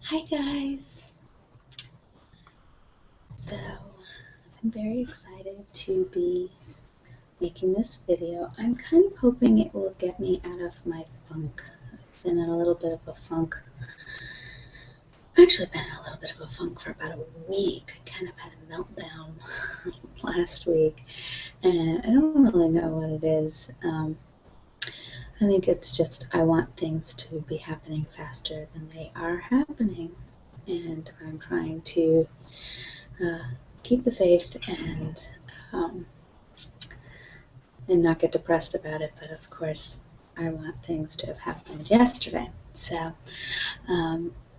Hi guys! So, I'm very excited to be making this video. I'm kind of hoping it will get me out of my funk. I've been in a little bit of a funk. I've actually been in a little bit of a funk for about a week. I kind of had a meltdown last week, and I don't really know what it is. I think it's just I want things to be happening faster than they are happening, and I'm trying to keep the faith and not get depressed about it. But of course, I want things to have happened yesterday. So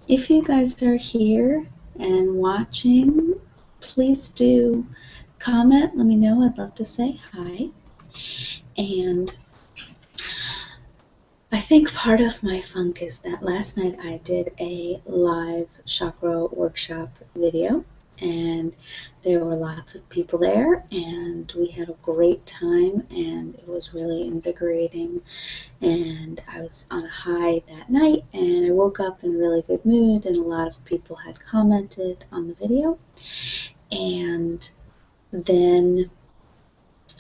if you guys are here and watching, please do comment. Let me know. I'd love to say hi. And I think part of my funk is that last night I did a live chakra workshop video, and there were lots of people there, and we had a great time, and it was really invigorating, and I was on a high that night, and I woke up in a really good mood, and a lot of people had commented on the video. And then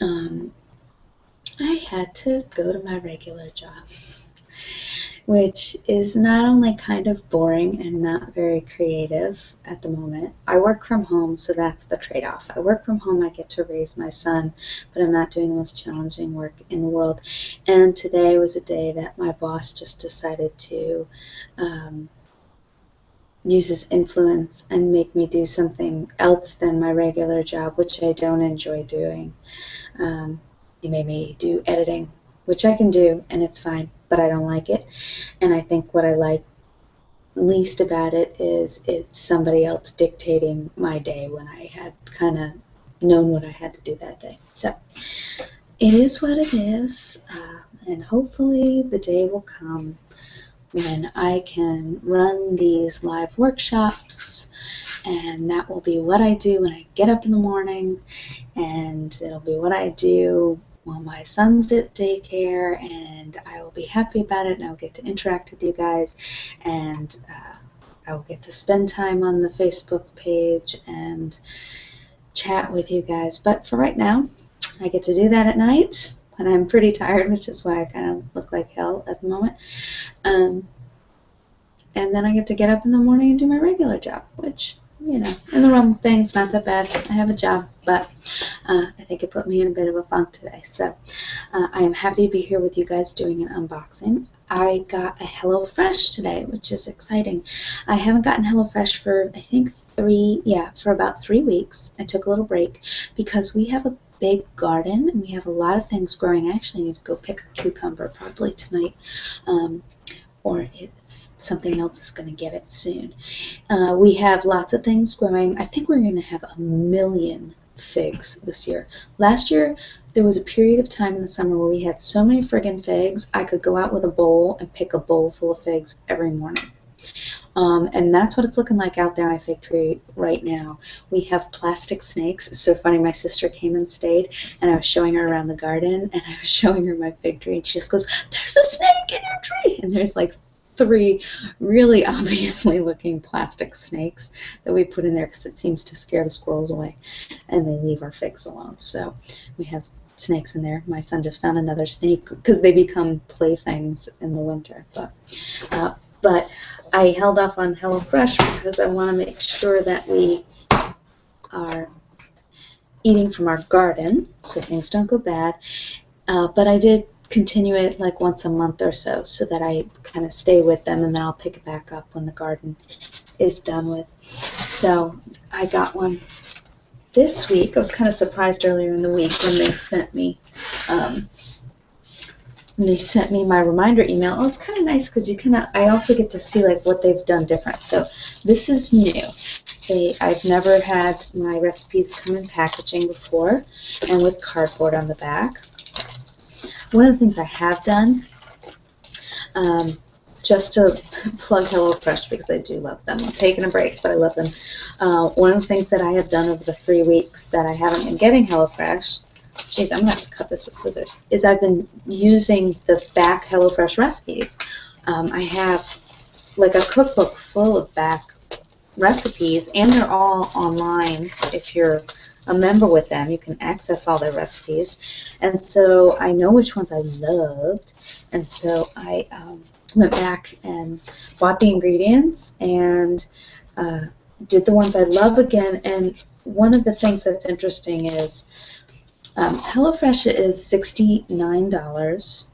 I had to go to my regular job, which is not only kind of boring and not very creative at the moment. I work from home, so that's the trade-off. I work from home, I get to raise my son, but I'm not doing the most challenging work in the world. And today was a day that my boss just decided to use his influence and make me do something else than my regular job, which I don't enjoy doing. He made me do editing, which I can do, and it's fine, but I don't like it. And I think what I like least about it is it's somebody else dictating my day when I had kind of known what I had to do that day. So it is what it is, and hopefully the day will come when I can run these live workshops, and that will be what I do when I get up in the morning, and it'll be what I do while my son's at daycare, and I will be happy about it, and I'll get to interact with you guys, and I will get to spend time on the Facebook page and chat with you guys. But for right now, I get to do that at night when I'm pretty tired, which is why I kind of look like hell at the moment. And then I get to get up in the morning and do my regular job, which, you know, in the realm of things, not that bad. I have a job, but I think it put me in a bit of a funk today. So I am happy to be here with you guys doing an unboxing. I got a HelloFresh today, which is exciting. I haven't gotten HelloFresh for, I think, for about 3 weeks. I took a little break because we have a big garden and we have a lot of things growing. I actually need to go pick a cucumber probably tonight. Or it's something else is going to get it soon. We have lots of things growing. I think we're going to have 1 million figs this year. Last year, there was a period of time in the summer where we had so many friggin' figs, I could go out with a bowl and pick a bowl full of figs every morning. And that's what it's looking like out there on my fig tree right now. We have plastic snakes. It's so funny, my sister came and stayed, and I was showing her around the garden, and I was showing her my fig tree, and she just goes, "There's a snake in your tree!" And there's like 3 really obviously looking plastic snakes that we put in there because it seems to scare the squirrels away, and they leave our figs alone. So we have snakes in there. My son just found another snake because they become playthings in the winter. But I held off on HelloFresh because I want to make sure that we are eating from our garden so things don't go bad. But I did continue it like once a month or so that I kind of stay with them, and then I'll pick it back up when the garden is done with. So I got one this week. I was kind of surprised earlier in the week when they sent me my reminder email. Oh, it's kind of nice because I also get to see like what they've done different. So this is new. I've never had my recipes come in packaging before and with cardboard on the back. One of the things I have done, just to plug HelloFresh because I do love them. I'm taking a break, but I love them. One of the things that I have done over the 3 weeks that I haven't been getting HelloFresh, geez, I'm going to have to cut this with scissors, is I've been using the back HelloFresh recipes. I have like a cookbook full of back recipes, and they're all online. If you're a member with them, you can access all their recipes. And so I know which ones I loved, and so I went back and bought the ingredients and did the ones I love again. And one of the things that's interesting is HelloFresh is $69.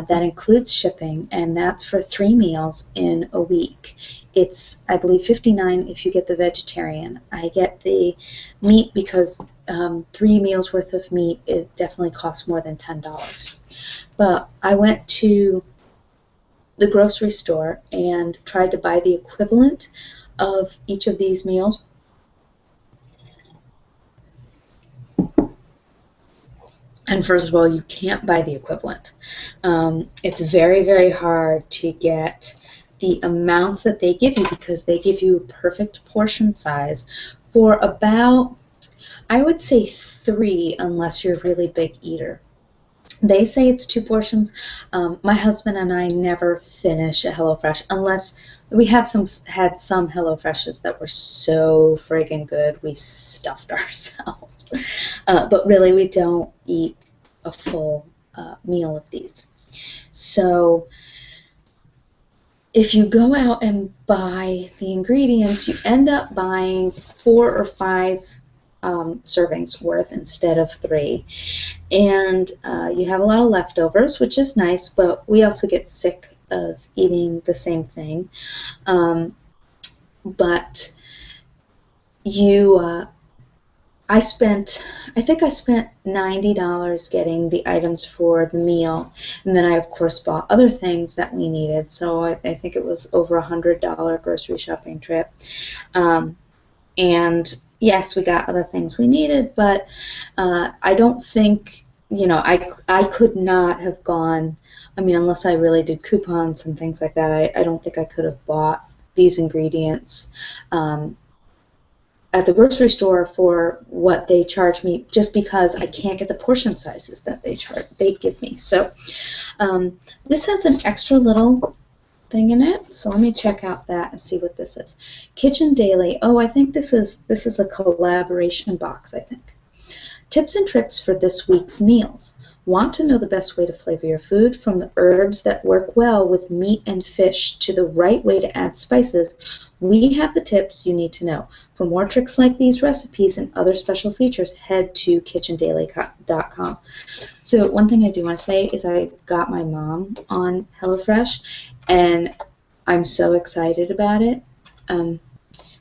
That includes shipping, and that's for 3 meals in a week. It's, I believe, $59 if you get the vegetarian. I get the meat because 3 meals worth of meat, it definitely costs more than $10. But I went to the grocery store and tried to buy the equivalent of each of these meals. And first of all, you can't buy the equivalent. It's very, very hard to get the amounts that they give you because they give you a perfect portion size for about, I would say 3 unless you're a really big eater. They say it's 2 portions. My husband and I never finish a HelloFresh unless we have had some HelloFreshes that were so friggin' good we stuffed ourselves. But really, we don't eat a full meal of these. So if you go out and buy the ingredients, you end up buying 4 or 5 servings worth instead of 3. And you have a lot of leftovers, which is nice, but we also get sick of eating the same thing. But I think I spent $90 getting the items for the meal, and then I, of course, bought other things that we needed. So I think it was over $100 grocery shopping trip. And yes, we got other things we needed, but I don't think, I could not have gone, unless I really did coupons and things like that, I don't think I could have bought these ingredients at the grocery store for what they charge me, just because I can't get the portion sizes that they give me. So this has an extra little thing in it, so let me check out that and see what this is. Kitchen Daily. Oh, I think this is a collaboration box, I think. Tips and tricks for this week's meals. Want to know the best way to flavor your food? From the herbs that work well with meat and fish to the right way to add spices, we have the tips you need to know. For more tricks like these recipes and other special features, head to kitchendaily.com. So one thing I do want to say is I got my mom on HelloFresh, and I'm so excited about it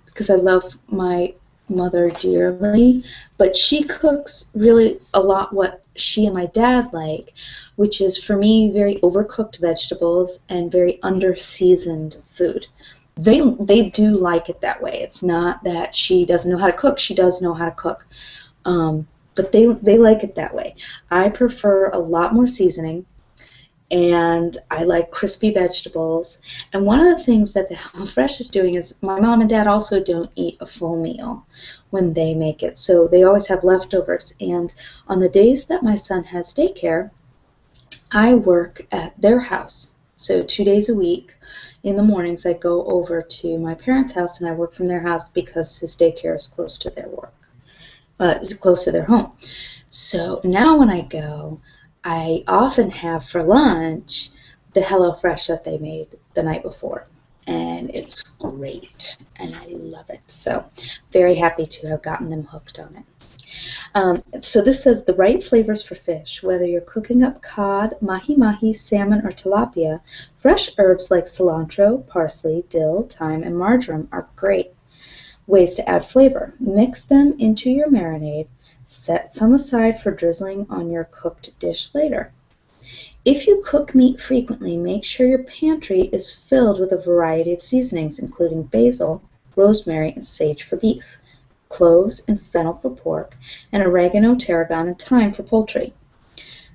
because I love my mother dearly, but she cooks really a lot what she and my dad like, which is, for me, very overcooked vegetables and very under-seasoned food. They do like it that way. It's not that she doesn't know how to cook. She does know how to cook. But they like it that way. I prefer a lot more seasoning, and I like crispy vegetables. And one of the things that the HelloFresh is doing is my mom and dad also don't eat a full meal when they make it. So they always have leftovers. And on the days that my son has daycare, I work at their house. So 2 days a week in the mornings I go over to my parents' house and I work from their house because his daycare is close to their is close to their home. So now when I go, I often have for lunch the HelloFresh that they made the night before, and it's great, and I love it. So very happy to have gotten them hooked on it. So this says the right flavors for fish. Whether you're cooking up cod, mahi-mahi, salmon, or tilapia, fresh herbs like cilantro, parsley, dill, thyme, and marjoram are great ways to add flavor. Mix them into your marinade. Set some aside for drizzling on your cooked dish later. If you cook meat frequently, make sure your pantry is filled with a variety of seasonings, including basil, rosemary, and sage for beef, cloves and fennel for pork, and oregano, tarragon, and thyme for poultry.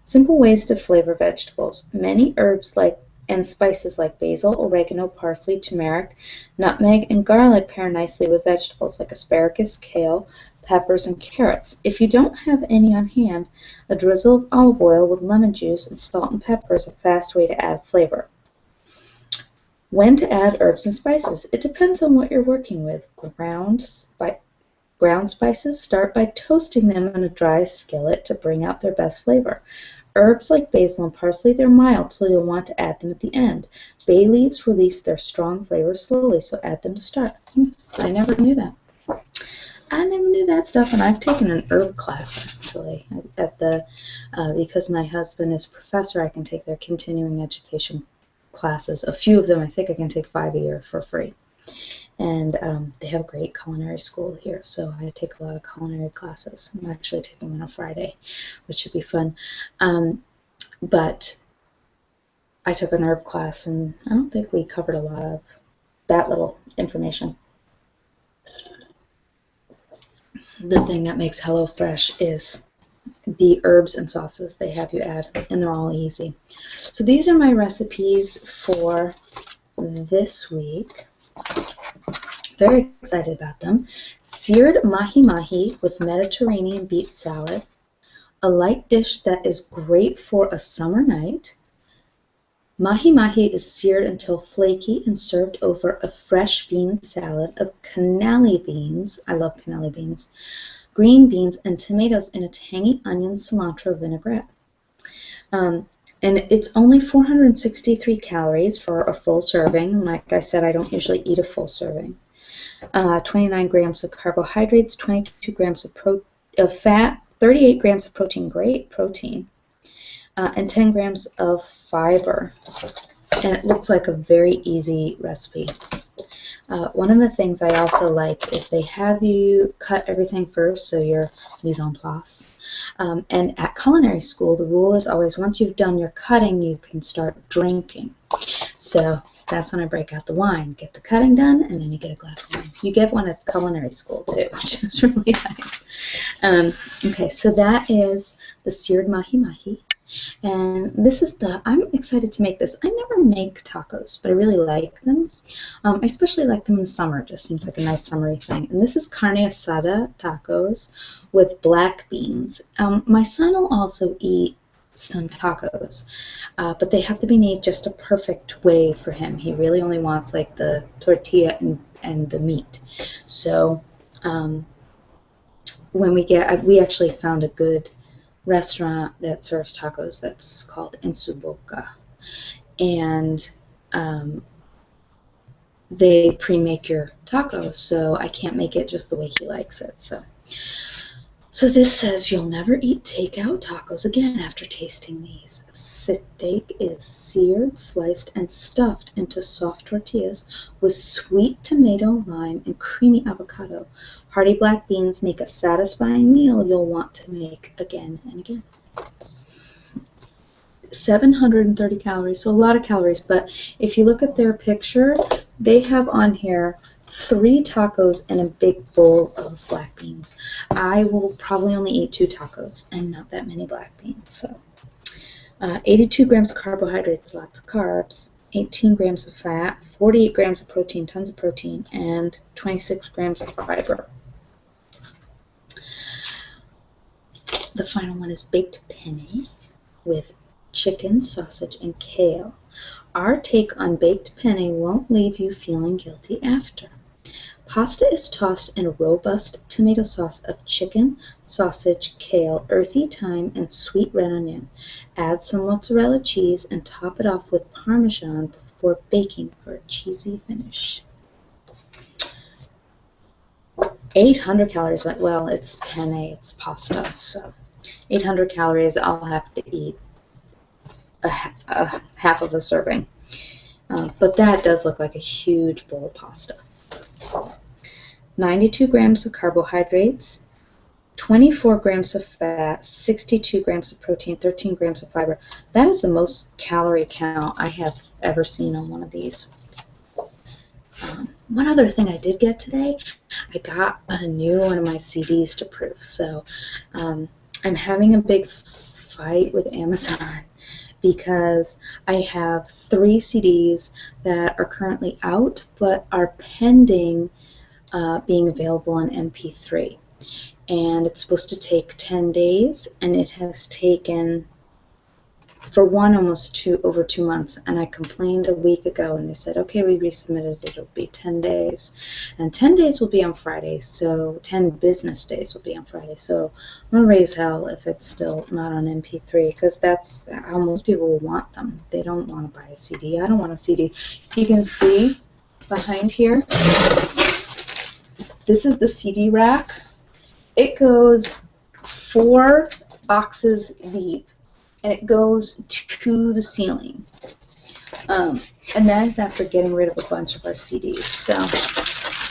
Simple ways to flavor vegetables. Many herbs and spices like basil, oregano, parsley, turmeric, nutmeg, and garlic pair nicely with vegetables like asparagus, kale, peppers, and carrots. If you don't have any on hand, a drizzle of olive oil with lemon juice and salt and pepper is a fast way to add flavor. When to add herbs and spices. It depends on what you're working with. Ground spices, start by toasting them on a dry skillet to bring out their best flavor. Herbs like basil and parsley, they're mild, so you'll want to add them at the end. Bay leaves release their strong flavor slowly, so add them to start. I never knew that. I never knew that stuff, and I've taken an herb class, actually, at the, because my husband is a professor, I can take their continuing education classes. A few of them, I think I can take 5 a year for free. And they have a great culinary school here, so I take a lot of culinary classes. I'm actually taking one on Friday, which should be fun. But I took an herb class, and I don't think we covered a lot of that little information. The thing that makes HelloFresh is the herbs and sauces they have you add, and they're all easy. So these are my recipes for this week. Very excited about them. Seared mahi-mahi with Mediterranean beet salad, a light dish that is great for a summer night. Mahi-mahi is seared until flaky and served over a fresh bean salad of cannelli beans. I love cannelli beans. Green beans and tomatoes in a tangy onion cilantro vinaigrette. And it's only 463 calories for a full serving. Like I said, I don't usually eat a full serving. 29 grams of carbohydrates, 22 grams of fat, 38 grams of protein, great protein, and 10 grams of fiber. And it looks like a very easy recipe. One of the things I also like is they have you cut everything first, so your mise en place. And at culinary school, the rule is always once you've done your cutting, you can start drinking. So that's when I break out the wine. Get the cutting done, and then you get a glass of wine. You get one at culinary school, too, which is really nice. Okay, so that is the seared mahi-mahi. And this is I'm excited to make this. I never make tacos, but I really like them. I especially like them in the summer. It just seems like a nice summery thing. And this is carne asada tacos with black beans. My son will also eat some tacos, but they have to be made just a perfect way for him. He really only wants like the tortilla and the meat. So when we actually found a good restaurant that serves tacos that's called En Su Boca, and they pre-make your tacos, so I can't make it just the way he likes it. So this says you'll never eat takeout tacos again after tasting these. Steak is seared, sliced, and stuffed into soft tortillas with sweet tomato, lime, and creamy avocado. Hearty black beans make a satisfying meal you'll want to make again and again. 730 calories, so a lot of calories, but if you look at their picture, they have on here 3 tacos and a big bowl of black beans. I will probably only eat 2 tacos and not that many black beans. So 82 grams of carbohydrates, lots of carbs, 18 grams of fat, 48 grams of protein, tons of protein, and 26 grams of fiber. The final one is baked penne with chicken, sausage, and kale. Our take on baked penne won't leave you feeling guilty after. Pasta is tossed in a robust tomato sauce of chicken, sausage, kale, earthy thyme, and sweet red onion. Add some mozzarella cheese and top it off with Parmesan before baking for a cheesy finish. 800 calories, well, it's penne, it's pasta, so 800 calories, I'll have to eat half of a serving. But that does look like a huge bowl of pasta. 92 grams of carbohydrates, 24 grams of fat, 62 grams of protein, 13 grams of fiber. That is the most calorie count I have ever seen on one of these. One other thing I did get today, I got a new one of my CDs to proof. So I'm having a big fight with Amazon because I have 3 CDs that are currently out but are pending being available on MP3. And it's supposed to take 10 days, and it has taken for one almost over 2 months, and I complained a week ago, and they said, okay, we resubmitted it, it'll be 10 days, and 10 days will be on Friday, so 10 business days will be on Friday, so I'm going to raise hell if it's still not on MP3, because that's how most people will want them. They don't want to buy a CD. I don't want a CD. You can see behind here, this is the CD rack. It goes 4 boxes deep, and it goes to the ceiling. And that is after getting rid of a bunch of our CDs. So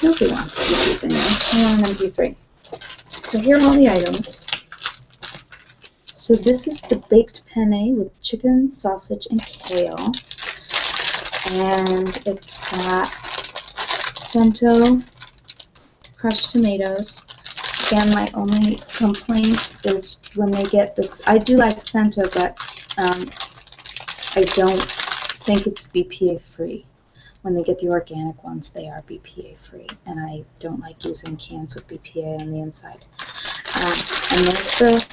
nobody wants CDs anymore. I want an MP3. So here are all the items. So this is the baked penne with chicken, sausage, and kale. And it's got cento, crushed tomatoes. Again, my only complaint is when they get this. I do like cento, but I don't think it's BPA free. When they get the organic ones, they are BPA free, and I don't like using cans with BPA on the inside. And there's the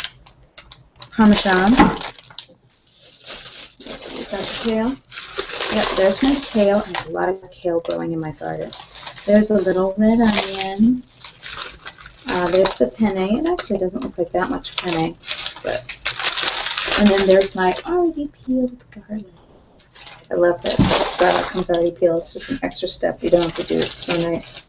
Parmesan. Is that the kale? Yep, there's my kale. I have a lot of kale growing in my garden. There's a little red onion. There's the penne. It actually doesn't look like that much penne, but. And then there's my already peeled garlic. I love that garlic comes already peeled. It's just an extra step you don't have to do. It's so nice.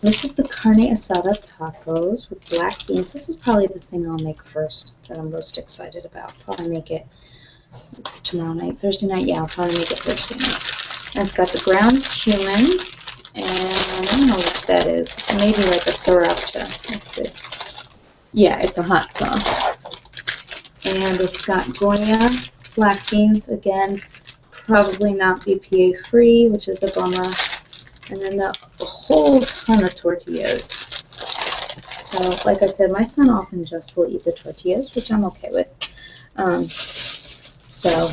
This is the carne asada tacos with black beans. This is probably the thing I'll make first that I'm most excited about. Probably make it, it's tomorrow night, Thursday night? Yeah, I'll probably make it Thursday night. And it's got the ground cumin, and I don't know what that is. Maybe like a sriracha. Let's see. Yeah, it's a hot sauce. And it's got Goya black beans, again, probably not BPA free, which is a bummer. And then a whole ton of tortillas. So, like I said, my son often just will eat the tortillas, which I'm okay with. So,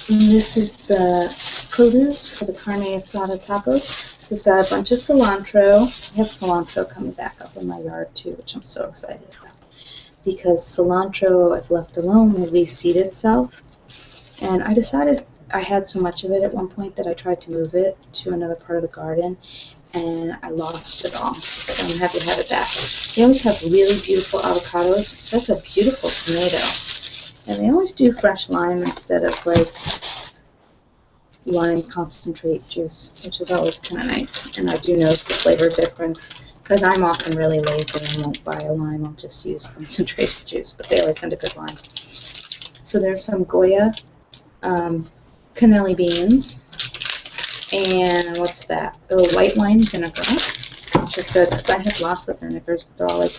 this is the produce for the carne asada tacos. It's got a bunch of cilantro. I have cilantro coming back up in my yard too, which I'm so excited about. Because cilantro, if left alone, will reseed itself. And I decided I had so much of it at one point that I tried to move it to another part of the garden, and I lost it all. So I'm happy to have it back. They always have really beautiful avocados. That's a beautiful tomato. And they always do fresh lime instead of like lime concentrate juice, which is always kind of nice. And I do notice the flavor difference because I'm often really lazy and won't buy a lime. I'll just use concentrated juice, but they always send a good lime. So there's some Goya cannelli beans, and what's that? Oh, white wine vinegar, which is good because I have lots of vinegars, but they're all like,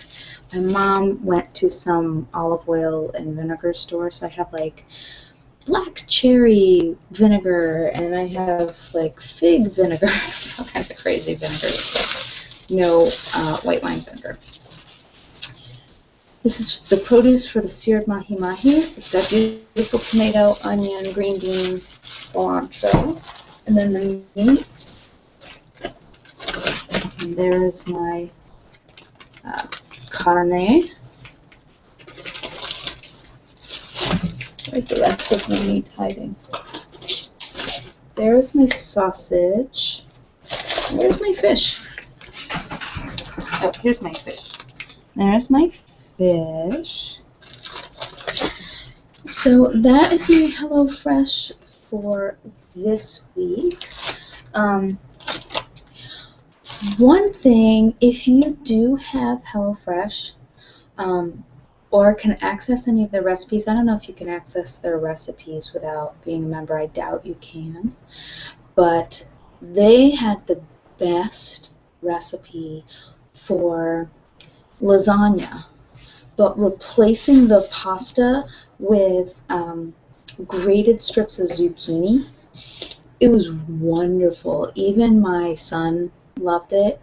my mom went to some olive oil and vinegar store, so I have like black cherry vinegar, and I have like fig vinegar, all kinds of crazy vinegars, but no white wine vinegar. This is the produce for the seared mahi-mahis. It's got beautiful tomato, onion, green beans, cilantro, and then the meat. And there's my carne. Where's the rest of my meat hiding? There's my sausage. Where's my fish? Oh, here's my fish. There's my fish. So that is my HelloFresh for this week. One thing, if you do have HelloFresh or can access any of their recipes, I don't know if you can access their recipes without being a member. I doubt you can. But they had the best recipe for lasagna, but replacing the pasta with grated strips of zucchini. It was wonderful. Even my son loved it,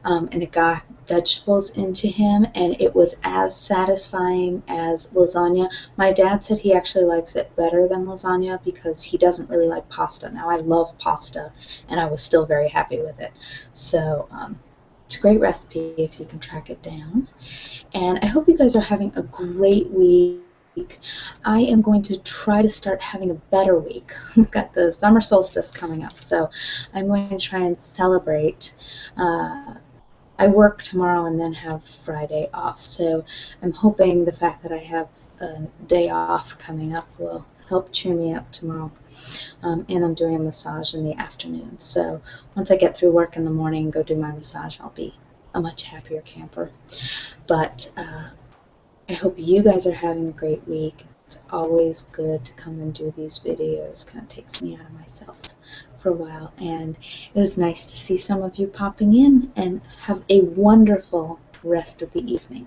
and it got vegetables into him, and it was as satisfying as lasagna. My dad said he actually likes it better than lasagna because he doesn't really like pasta. Now, I love pasta, and I was still very happy with it. So It's a great recipe if you can track it down. And I hope you guys are having a great week. I am going to try to start having a better week. We've got the summer solstice coming up, so I'm going to try and celebrate. I work tomorrow and then have Friday off, so I'm hoping the fact that I have a day off coming up will help cheer me up tomorrow. And I'm doing a massage in the afternoon, so once I get through work in the morning and go do my massage, I'll be a much happier camper. But I hope you guys are having a great week. It's always good to come and do these videos. Kind of takes me out of myself for a while, and it was nice to see some of you popping in, and have a wonderful rest of the evening.